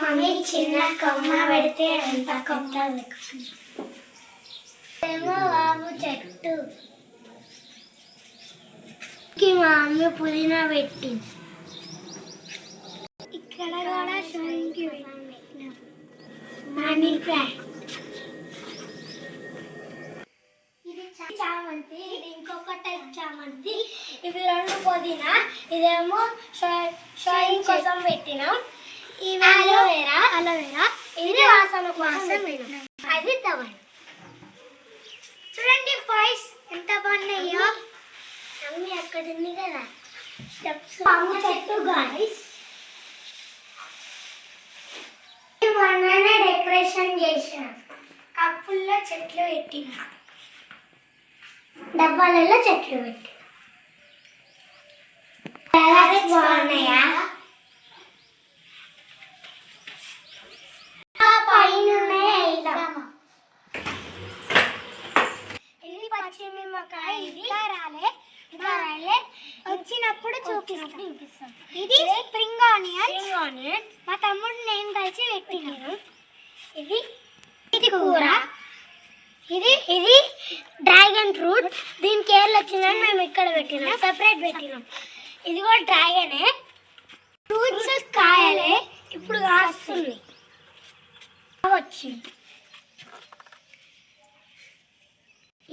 Mummy చిన్న కొమ్మ పెడితే ఎంత కొమ్మ ఏమో బాబు చెట్టు మా మమ్మీ పుదీనా పెట్టింది. ఇక్కడ కూడా షోయింగ్కి పెట్టినాం మనీ ప్లాంట్. ఇది చామంతి, ఇది ఇంకొక టైప్ చామంతి. ఇవి రెండు పుదీనా, ఇదేమో షోయింగ్ కోసం పెట్టినాం. ఇవి అలోవెరా, ఇది వాసన కోసం పెట్టినాం. అది తవన్. చూడండి బాయ్స్ ఎంత బాగున్నాయో. అమ్మి అక్కడ ఉంది కదా స్టెప్స్. పాము చెట్టు గాయ్స్. మొన్ననే డెకరేషన్ చేసిన కప్పుల్లో చెట్లు పెట్టిన, డబ్బాలలో చెట్లు పెట్టిన. బాగున్నాయా? పైన ఇది పచ్చిమిరపకాయ. ఇది రాలే వచ్చినప్పుడు చూపిస్తాం. ఇది స్ప్రింగ్ ఆనియన్. మా తమ్ముడు నేను కలిసి పెట్టినాను. ఇది కూర. ఇది డ్రాగన్ ఫ్రూట్. దీనికి ఏళ్ళు వచ్చిందని మేము ఇక్కడ పెట్టినాం, సెపరేట్ పెట్టినాం. ఇది కూడా డ్రాగనే. ఫ్రూట్స్ కాయలే ఇప్పుడు కాస్తుంది. వచ్చింది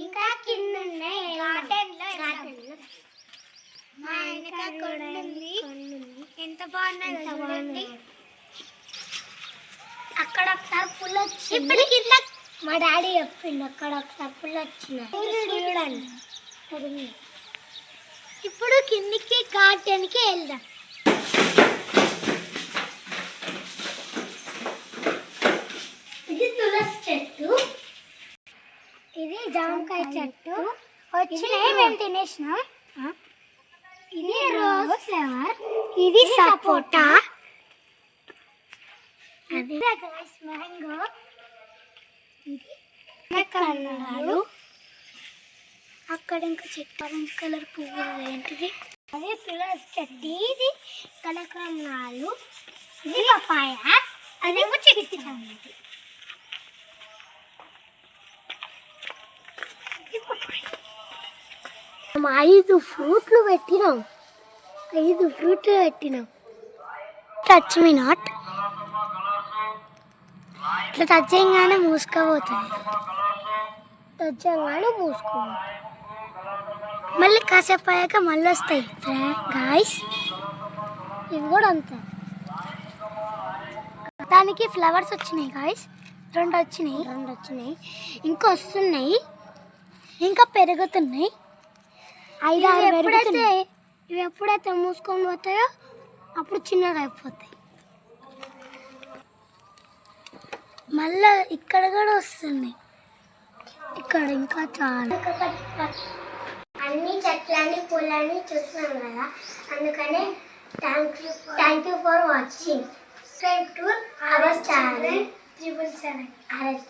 ఇంకా కింద ఉన్నాయి. మా వెనక కొండుంది. ఎంత బాగున్నది చూడండి. అక్కడ ఒకసారి పుల్ వచ్చింది. ఇప్పుడు కింద మా డాడీ చెప్పిండు అక్కడ ఒకసారి పుల్ వచ్చింది చూడండి. ఇప్పుడు కిందికి గార్డెన్కి వెళ్దాం. ఇది తులసి చెట్టు, ఇది జామకాయ చెట్టు. వచ్చినాయి మేము తినేసినాం. ఇది రోజ్ ఫ్లవర్, ఇది సపోటా, అది మ్యాంగో, ఇది కన్నాలు. అక్కడ ఇంకా చెట్టు ఆరెంజ్ కలర్ పువ్వు ఏంటిది, అది తులసి చెట్టు. ఇది కనకాంబరాలు, ఇది పపాయ, అదేమో చెట్టు. మేము 5 ఫ్రూట్లు పెట్టినాం. Touch me not. ఇట్లా టచ్ చేయగానే మూసుకోపోతుంది. మళ్ళీ కాసేపు అయ్యాక మళ్ళీ వస్తాయి గాయ్స్. ఇవి కూడా అంతే. దానికి ఫ్లవర్స్ వచ్చినాయి గాయ్స్. 2 వచ్చినాయి. ఇంకా వస్తున్నాయి, ఇంకా పెరుగుతున్నాయి. 5-6 పెరుగుతున్నాయి. ఇవి ఎప్పుడైతే మూసుకొని పోతాయో అప్పుడు చిన్నగా అయిపోతాయి. మళ్ళా ఇక్కడ కూడా వస్తుంది. ఇక్కడ ఇంకా చాలా అన్ని చెట్లని పూలని చూస్తున్నాం కదా. అందుకనే thank you for watching. Subscribe to our channel 777 RS.